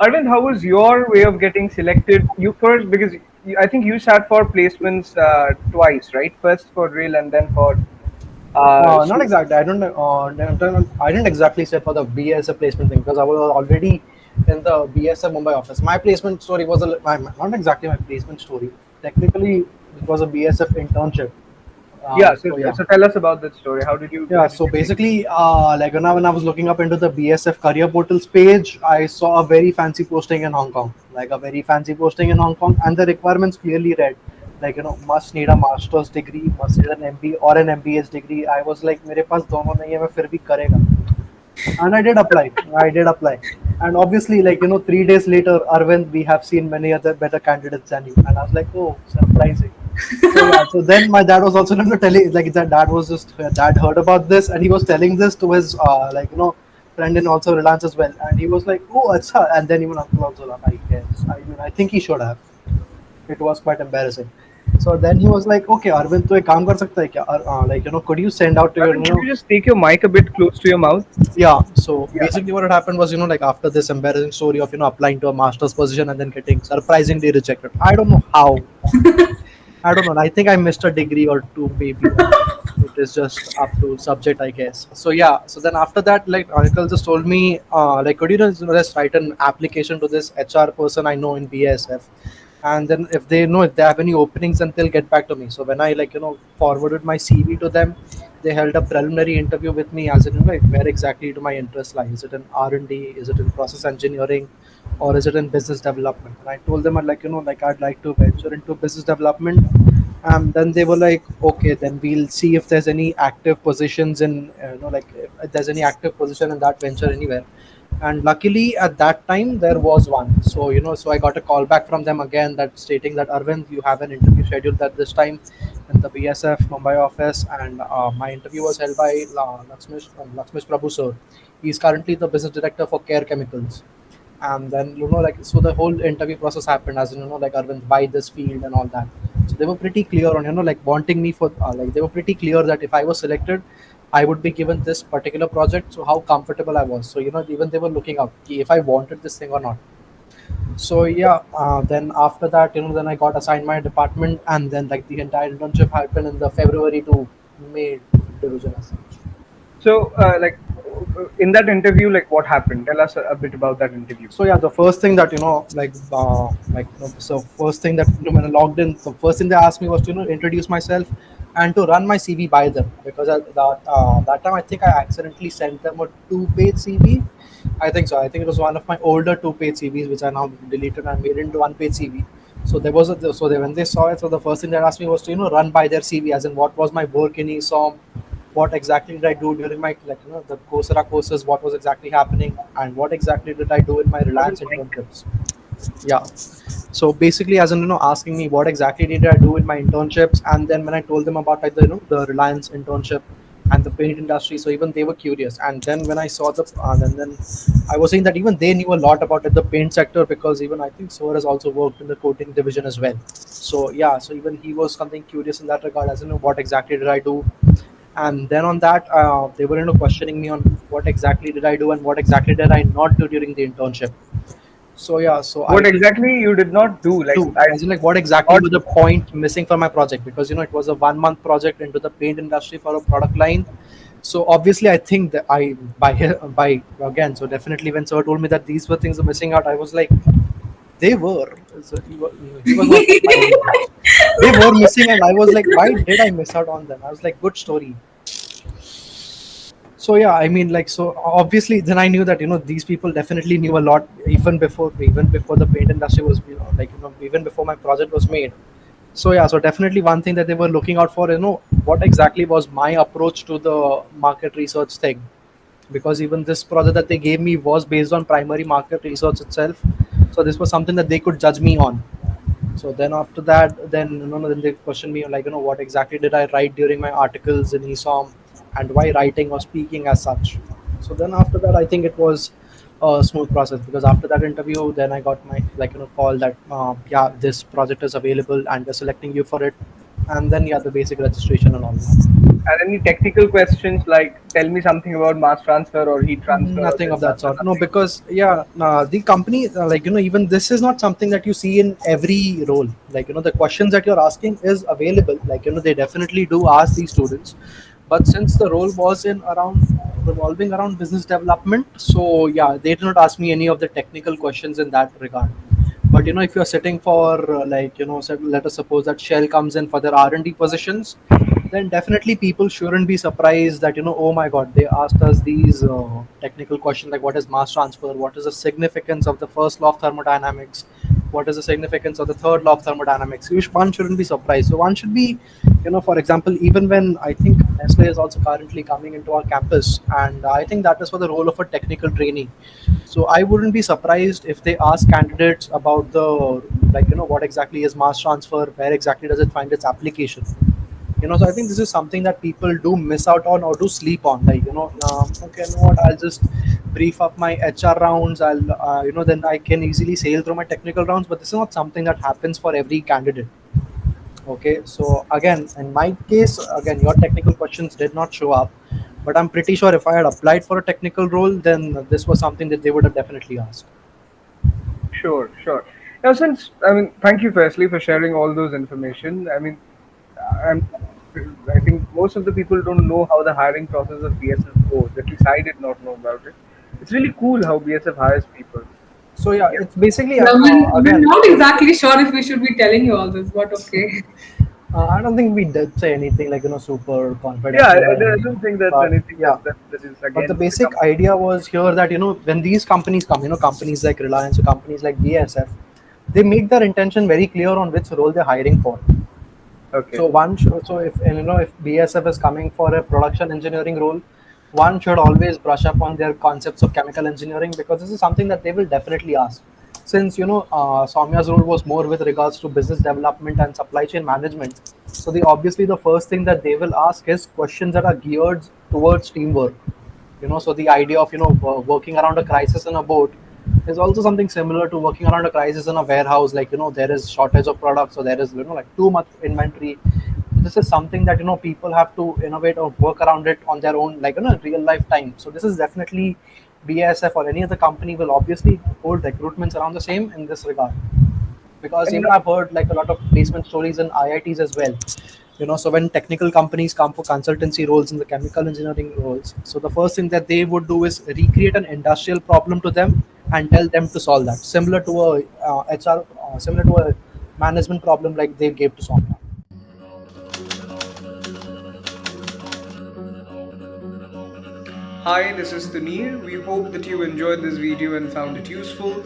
Arvind, how was your way of getting selected? You first, because I think you sat for placements twice, right? First for drill and then for Not exactly. I didn't exactly say for the BSF placement thing because I was already in the BSF Mumbai office. My placement story was not exactly my placement story. Technically, it was a BSF internship. yeah. So, So yeah, so tell us about that story. How did you yeah. get So selected? basically, like when I was looking up into the BSF career portals page, I saw a very fancy posting in Hong Kong, like a very fancy posting in Hong Kong, and the requirements clearly read, like must need a master's degree, must need an MBA or an MBA's degree. I was like, मेरे पास दोनों नहीं है, मैं फिर भी करेगा. And I did apply. I did apply. And obviously, 3 days later, Arvind, we have seen many other better candidates than you. And I was like, oh, surprising. So yeah, so then my dad was also telling, like that dad was just, dad heard about this and he was telling this to his, friend in also Reliance as well. And he was like, oh, acha. And then even uncle also laughed, I guess. I mean, I think he should have. It was quite embarrassing. So then he was like, okay, Arvind, तो एक काम कर सकता है क्या? Could you send out to your, Arvind, could you just take your mic a bit close to your mouth? yeah. So Yeah. basically, what had happened was, like after this embarrassing story of applying to a master's position and then getting surprisingly rejected. I don't know how. I don't know. I think I missed a degree or two, maybe. It is just up to subject, I guess. So yeah. So then after that, like Uncle just told me, could you just write an application to this HR person I know in BASF, and then if they have any openings, then they'll get back to me. So when I forwarded my CV to them, they held a preliminary interview with me as in like where exactly do my interests lie? Is it in R&D? Is it in process engineering? Or is it in business development? And I told them I'd like to venture into business development. And then they were like, okay, then we'll see if there's any active positions in if there's any active position in that venture anywhere. And luckily at that time there was one. So so I got a call back from them again that stating that Arvind, you have an interview scheduled at this time in the BSF Mumbai office, and my interview was held by Lakshmish Prabhu sir. He's currently the business director for Care Chemicals. And then so the whole interview process happened as like Arvind, by this field and all that. So they were pretty clear on wanting me for they were pretty clear that if I was selected, I would be given this particular project. So how comfortable I was. So even they were looking out if I wanted this thing or not. So yeah, then after that, then I got assigned my department, and then like the entire internship happened in the February to May division as such. So, in that interview, like what happened? Tell us a bit about that interview. So yeah, the first thing that so first thing that when I logged in, the first thing they asked me was to introduce myself and to run my CV by them, because at that time I think I accidentally sent them a 2-page CV. I think so. I think it was one of my older 2-page CVs which I now deleted and made into 1-page CV. So there was when they saw it, so the first thing they asked me was to run by their CV, as in what was my work in ESOM, what exactly did I do during my the Coursera courses, what was exactly happening, and what exactly did I do in my Reliance internships. Yeah. So basically, as in asking me what exactly did I do in my internships, and then when I told them about like the Reliance internship and the paint industry, so even they were curious. And then when I saw then I was saying that even they knew a lot about the paint sector, because even I think Sour has also worked in the coating division as well. So yeah, so even he was something curious in that regard, as in what exactly did I do. And then on that, they were questioning me on what exactly did I do and what exactly did I not do during the internship. So yeah, so What exactly you did not do? as in what exactly was the point missing for my project, because it was a 1-month project into the paint industry for a product line. So obviously I think that I by again, so definitely when sir told me that these were things are missing out, I was like, they were. So he was not surprising. They were missing, and I was like, why did I miss out on them? I was like, good story. So yeah, I mean, so obviously then I knew that these people definitely knew a lot even before the paint industry was even before my project was made. So yeah, so definitely one thing that they were looking out for, what exactly was my approach to the market research thing, because even this project that they gave me was based on primary market research itself. So this was something that they could judge me on. So then after that, then they questioned me what exactly did I write during my articles in ESOM, and why writing or speaking as such. So then after that, I think it was a smooth process, because after that interview, then I got my call that yeah, this project is available and they're selecting you for it. and then yeah, the basic registration and all that. And any technical questions like tell me something about mass transfer or heat transfer or Nothing this, of that sort. No, nothing. because yeah, the company, like even this is not something that you see in every role. Like the questions that you're asking is available. Like they definitely do ask these students, but since the role was in around revolving around business development, so yeah, they did not ask me any of the technical questions in that regard. But if you're sitting for like let us suppose that Shell comes in for their R&D positions, then definitely people shouldn't be surprised that oh my god, they asked us these technical questions like what is mass transfer, what is the significance of the first law of thermodynamics, what is the significance of the third law of thermodynamics. One shouldn't be surprised. So one should be, for example, even when I think Nestle is also currently coming into our campus, and I think that is for the role of a technical trainee. So I wouldn't be surprised if they ask candidates about the, like what exactly is mass transfer, where exactly does it find its application. So I think this is something that people do miss out on or do sleep on. Like okay, you know what, I'll just brief up my HR rounds, I'll then I can easily sail through my technical rounds. But this is not something that happens for every candidate. Okay, so again, in my case, again, your technical questions did not show up, but I'm pretty sure if I had applied for a technical role, then this was something that they would have definitely asked. Sure, sure. Now, since I mean, thank you firstly for sharing all those information. I mean, I'm, I think most of the people don't know how the hiring process of BSF goes. At least I did not know about it. It's really cool how BSF hires people. So yeah, Yeah, it's basically Well, we're again, not exactly sure if we should be telling you all this, but okay. I don't think we did say anything like super yeah. confidential or I anything, don't think that's but anything yeah. that is But the against the basic company. idea was here that when these companies come, companies like Reliance or companies like BASF, they make their intention very clear on which role they're hiring for. Okay. So so if if BASF is coming for a production engineering role, one should always brush up on their concepts of chemical engineering, because this is something that they will definitely ask. Since Soumya's role was more with regards to business development and supply chain management, so obviously the first thing that they will ask is questions that are geared towards teamwork. So the idea of working around a crisis in a boat is also something similar to working around a crisis in a warehouse. Like there is shortage of products, so there is like too much inventory. This is something that people have to innovate or work around it on their own, like real life time. So this is definitely BASF or any other company will obviously hold recruitments around the same in this regard, because And even I've heard like a lot of placement stories in IITs as well. So when technical companies come for consultancy roles in the chemical engineering roles, so the first thing that they would do is recreate an industrial problem to them and tell them to solve that, similar to a HR, similar to a management problem like they gave to Soumya. hi, this is Tunir. We hope that you enjoyed this video and found it useful.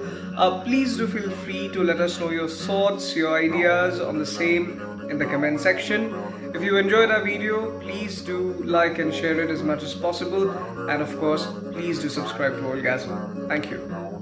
Please do feel free to let us know your thoughts, your ideas on the same in the comment section. If you enjoyed our video, please do like and share it as much as possible. And of course, please do subscribe to Oilgasm. Thank you.